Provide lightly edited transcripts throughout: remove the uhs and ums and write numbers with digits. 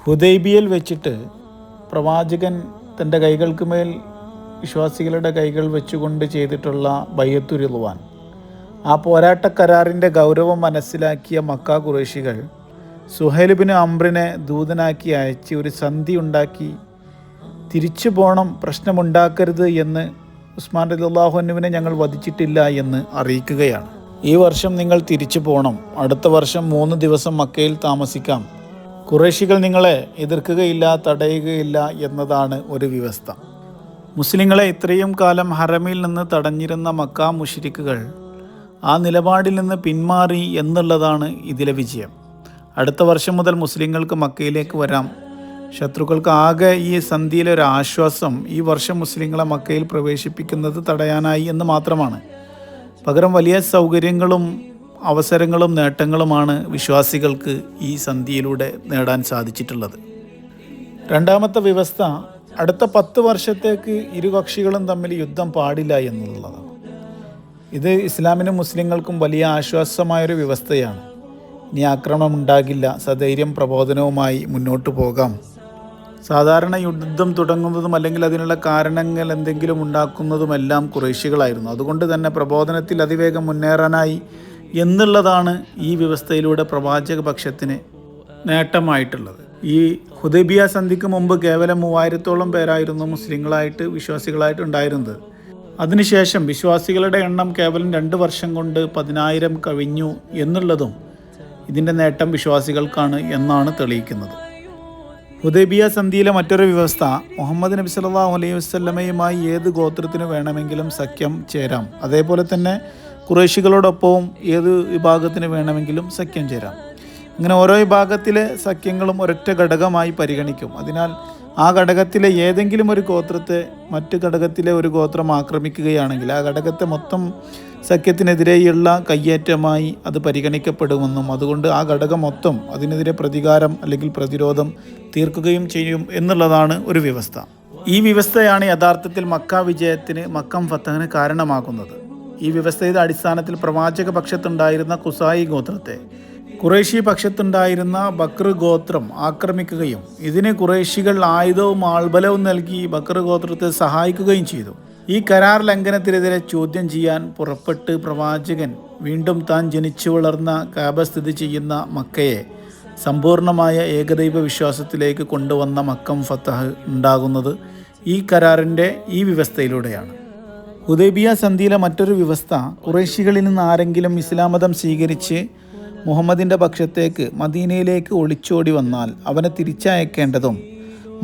ഹുദൈബിയയിൽ വെച്ചിട്ട് പ്രവാചകൻ തൻ്റെ കൈകൾക്ക് മേൽ വിശ്വാസികളുടെ കൈകൾ വെച്ചുകൊണ്ട് ചെയ്തിട്ടുള്ള ബൈഅത്തു റിദ്വാൻ, ആ പോരാട്ട കരാറിൻ്റെ ഗൗരവം മനസ്സിലാക്കിയ മക്ക ഖുറൈശികൾ സുഹൈൽ ഇബ്നു അംറിനെ ദൂതനാക്കി അയച്ച് ഒരു സന്ധി ഉണ്ടാക്കി തിരിച്ചു പോകണം, പ്രശ്നമുണ്ടാക്കരുത് എന്ന് ഉസ്മാൻ റളിയല്ലാഹു അൻഹുവിനെ ഞങ്ങൾ വധിച്ചിട്ടില്ല എന്ന് അറിയിക്കുകയാണ്. ഈ വർഷം നിങ്ങൾ തിരിച്ചു പോകണം, അടുത്ത വർഷം 3 ദിവസം മക്കയിൽ താമസിക്കാം, ഖുറൈശികൾ നിങ്ങളെ എതിർക്കുകയില്ല, തടയുകയില്ല എന്നതാണ് ഒരു വ്യവസ്ഥ. മുസ്ലിങ്ങളെ ഇത്രയും കാലം ഹറമിൽ നിന്ന് തടഞ്ഞിരുന്ന മക്ക മുശ്രിക്കുകൾ ആ നിലപാടിൽ നിന്ന് പിന്മാറി എന്നുള്ളതാണ് ഇതിലെ വിജയം. അടുത്ത വർഷം മുതൽ മുസ്ലിങ്ങൾക്ക് മക്കയിലേക്ക് വരാം. ശത്രുക്കൾക്ക് ആകെ ഈ സന്ധിയിലെ ഒരു ആശ്വാസം ഈ വർഷം മുസ്ലിങ്ങളെ മക്കയിൽ പ്രവേശിപ്പിക്കുന്നത് തടയാനായി എന്ന് മാത്രമാണ്. പകരം വലിയ സൗകര്യങ്ങളും അവസരങ്ങളും നേട്ടങ്ങളുമാണ് വിശ്വാസികൾക്ക് ഈ സന്ധിയിലൂടെ നേടാൻ സാധിച്ചിട്ടുള്ളത്. രണ്ടാമത്തെ വ്യവസ്ഥ, അടുത്ത 10 വർഷത്തേക്ക് ഇരു കക്ഷികളും തമ്മിൽ യുദ്ധം പാടില്ല എന്നുള്ളതാണ്. ഇത് ഇസ്ലാമിനും മുസ്ലിങ്ങൾക്കും വലിയ ആശ്വാസമായൊരു വ്യവസ്ഥയാണ്. ഇനി ആക്രമണം ഉണ്ടാകില്ല, സധൈര്യം പ്രബോധനവുമായി മുന്നോട്ട് പോകാം. സാധാരണ യുദ്ധം തുടങ്ങുന്നതും അല്ലെങ്കിൽ അതിനുള്ള കാരണങ്ങൾ എന്തെങ്കിലും ഉണ്ടാക്കുന്നതുമെല്ലാം ഖുറൈശികളായിരുന്നു. അതുകൊണ്ട് തന്നെ പ്രബോധനത്തിൽ അതിവേഗം മുന്നേറാനായി എന്നുള്ളതാണ് ഈ വ്യവസ്ഥയിലൂടെ പ്രവാചക പക്ഷത്തിന് നേട്ടമായിട്ടുള്ളത്. ഈ ഹുദൈബിയ സന്ധിക്ക് മുമ്പ് കേവലം 3000-ഓളം പേരായിരുന്നു മുസ്ലിങ്ങളായിട്ട് വിശ്വാസികളായിട്ട് ഉണ്ടായിരുന്നത്. അതിനുശേഷം വിശ്വാസികളുടെ എണ്ണം കേവലം 2 വർഷം കൊണ്ട് 10,000 കവിഞ്ഞു എന്നുള്ളതും ഇതിൻ്റെ നേട്ടം വിശ്വാസികൾക്കാണ് എന്നാണ് തെളിയിക്കുന്നത്. ഹുദൈബിയ സന്ധിയിലെ മറ്റൊരു വ്യവസ്ഥ, മുഹമ്മദ് നബി സല്ലല്ലാഹു അലൈഹി വസല്ലമയുമായി ഏത് ഗോത്രത്തിന് വേണമെങ്കിലും സഖ്യം ചേരാം. അതേപോലെ തന്നെ ഖുറൈശികളോടൊപ്പവും ഏത് വിഭാഗത്തിന് വേണമെങ്കിലും സഖ്യം ചേരാം. ഇങ്ങനെ ഓരോ വിഭാഗത്തിലെ സഖ്യങ്ങളും ഒരൊറ്റ ഘടകമായി പരിഗണിക്കും. അതിനാൽ ആ ഘടകത്തിലെ ഏതെങ്കിലും ഒരു ഗോത്രത്തെ മറ്റ് ഘടകത്തിലെ ഒരു ഗോത്രം ആക്രമിക്കുകയാണെങ്കിൽ ആ ഘടകത്തെ മൊത്തം സഖ്യത്തിനെതിരെയുള്ള കയ്യേറ്റമായി അത് പരിഗണിക്കപ്പെടുമെന്നും അതുകൊണ്ട് ആ ഘടകം മൊത്തം അതിനെതിരെ പ്രതികാരം അല്ലെങ്കിൽ പ്രതിരോധം തീർക്കുകയും ചെയ്യും എന്നുള്ളതാണ് ഒരു വ്യവസ്ഥ. ഈ വ്യവസ്ഥയാണ് യഥാർത്ഥത്തിൽ മക്ക വിജയത്തിന്, മക്കം ഫത്തഹിന് കാരണമാകുന്നത്. ഈ വ്യവസ്ഥയുടെ അടിസ്ഥാനത്തിൽ പ്രവാചക പക്ഷത്തുണ്ടായിരുന്ന ഖുസായി ഗോത്രത്തെ ഖുറൈശി പക്ഷത്തുണ്ടായിരുന്ന ബക്ർ ഗോത്രം ആക്രമിക്കുകയും ഇതിന് ഖുറൈശികൾ ആയുധവും ആൾബലവും നൽകി ബക്ർ ഗോത്രത്തെ സഹായിക്കുകയും ചെയ്തു. ഈ കരാർ ലംഘനത്തിനെതിരെ ചോദ്യം ചെയ്യാൻ പുറപ്പെട്ട് പ്രവാചകൻ വീണ്ടും താൻ ജനിച്ചു വളർന്ന കാബ സ്ഥിതി ചെയ്യുന്ന മക്കയെ സമ്പൂർണമായ ഏകദൈവ വിശ്വാസത്തിലേക്ക് കൊണ്ടുവന്ന മക്കം ഫത്തഹ് ഉണ്ടാകുന്നത് ഈ കരാറിൻ്റെ ഈ വ്യവസ്ഥയിലൂടെയാണ്. ഹുദൈബിയ സന്ധിയിലെ മറ്റൊരു വ്യവസ്ഥ, ഖുറൈശികളിൽ നിന്ന് ആരെങ്കിലും ഇസ്ലാം മതം സ്വീകരിച്ച് മുഹമ്മദിൻ്റെ പക്ഷത്തേക്ക് മദീനയിലേക്ക് ഒളിച്ചോടി വന്നാൽ അവനെ തിരിച്ചയക്കേണ്ടതും,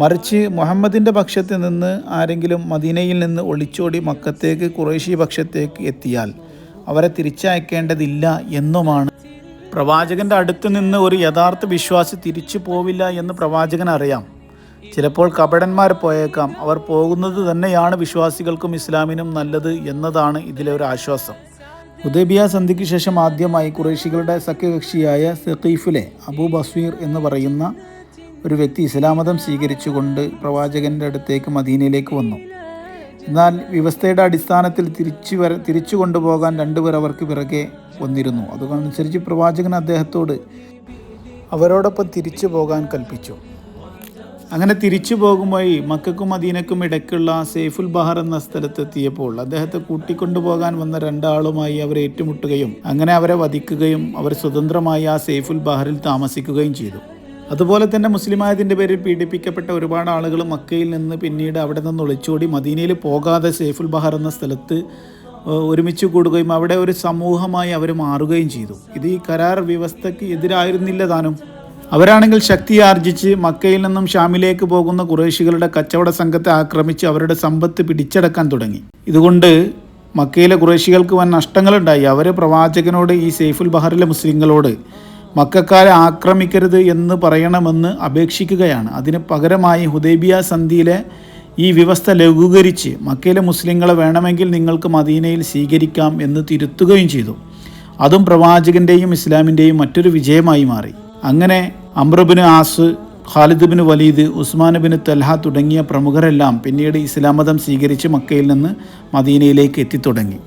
മറിച്ച് മുഹമ്മദിൻ്റെ പക്ഷത്ത് നിന്ന് ആരെങ്കിലും മദീനയിൽ നിന്ന് ഒളിച്ചോടി മക്കത്തേക്ക് ഖുറൈശി പക്ഷത്തേക്ക് എത്തിയാൽ അവരെ തിരിച്ചയക്കേണ്ടതില്ല എന്നുമാണ്. പ്രവാചകൻ്റെ അടുത്ത് നിന്ന് ഒരു യഥാർത്ഥ വിശ്വാസി തിരിച്ചു പോവില്ല എന്ന് പ്രവാചകൻ അറിയാം. ചിലപ്പോൾ കപടന്മാർ പോയേക്കാം, അവർ പോകുന്നത് തന്നെയാണ് വിശ്വാസികൾക്കും ഇസ്ലാമിനും നല്ലത് എന്നതാണ് ഇതിലെ ഒരു ആശ്വാസം. ഹുദൈബിയ സന്ധിക്ക് ശേഷം ആദ്യമായി ഖുറൈശികളുടെ സഖ്യകക്ഷിയായ സഖീഫിലെ അബൂ ബസ്വീർ എന്ന് പറയുന്ന ഒരു വ്യക്തി ഇസ്ലാം മതം സ്വീകരിച്ചുകൊണ്ട് പ്രവാചകൻ്റെ അടുത്തേക്ക് മദീനയിലേക്ക് വന്നു. എന്നാൽ വ്യവസ്ഥയുടെ അടിസ്ഥാനത്തിൽ തിരിച്ചു കൊണ്ടുപോകാൻ 2 പേർ അവർക്ക് പിറകെ വന്നിരുന്നു. അതനുസരിച്ച് പ്രവാചകൻ അദ്ദേഹത്തോട് അവരോടൊപ്പം തിരിച്ചു പോകാൻ കൽപ്പിച്ചു. അങ്ങനെ തിരിച്ചു പോകുമ്പോൾ മക്കക്കും മദീനക്കും ഇടയ്ക്കുള്ള സൈഫുൽ ബഹർ എന്ന സ്ഥലത്തെത്തിയപ്പോൾ അദ്ദേഹത്തെ കൂട്ടിക്കൊണ്ടുപോകാൻ വന്ന 2 ആളുമായി അവർ ഏറ്റുമുട്ടുകയും അങ്ങനെ അവരെ വധിക്കുകയും അവർ സ്വതന്ത്രമായി ആ സൈഫുൽ ബഹറിൽ താമസിക്കുകയും ചെയ്തു. അതുപോലെ തന്നെ മുസ്ലിമായതിൻ്റെ പേരിൽ പീഡിപ്പിക്കപ്പെട്ട ഒരുപാട് ആളുകൾ മക്കയിൽ നിന്ന് പിന്നീട് അവിടെ നിന്ന് ഒളിച്ചോടി മദീനയിൽ പോകാതെ സൈഫുൽ ബഹർ എന്ന സ്ഥലത്ത് ഒരുമിച്ച് കൂടുകയും അവിടെ ഒരു സമൂഹമായി അവർ മാറുകയും ചെയ്തു. ഇത് ഈ കരാർ വ്യവസ്ഥയ്ക്ക് എതിരായിരുന്നില്ല താനും. അവരാണെങ്കിൽ ശക്തി ആർജിച്ച് മക്കയിൽ നിന്നും ഷാമിലേക്ക് പോകുന്ന ഖുറൈശികളുടെ കച്ചവട സംഘത്തെ ആക്രമിച്ച് അവരുടെ സമ്പത്ത് പിടിച്ചടക്കാൻ തുടങ്ങി. ഇതുകൊണ്ട് മക്കയിലെ ഖുറൈശികൾക്ക് വൻ നഷ്ടങ്ങളുണ്ടായി. അവർ പ്രവാചകനോട് ഈ സൈഫുൽ ബഹറിലെ മുസ്ലിങ്ങളോട് മക്കക്കാരെ ആക്രമിക്കരുത് എന്ന് പറയണമെന്ന് അപേക്ഷിക്കുകയാണ്. അതിന് പകരമായി ഹുദൈബിയ സന്ധിയിലെ ഈ വ്യവസ്ഥ ലഘൂകരിച്ച് മക്കയിലെ മുസ്ലിങ്ങളെ വേണമെങ്കിൽ നിങ്ങൾക്ക് മദീനയിൽ സ്വീകരിക്കാം എന്ന് തിരുത്തുകയും ചെയ്തു. അതും പ്രവാചകൻ്റെയും ഇസ്ലാമിൻ്റെയും മറ്റൊരു വിജയമായി മാറി. അങ്ങനെ Amr ibn As, Khalid bin Walid, Usman bin Talha തുടങ്ങിയ പ്രമുഖരെല്ലാം പിന്നീട് ഇസ്ലാം മതം സ്വീകരിച്ച് മക്കയിൽ നിന്ന് മദീനയിലേക്ക് എത്തിത്തുടങ്ങി.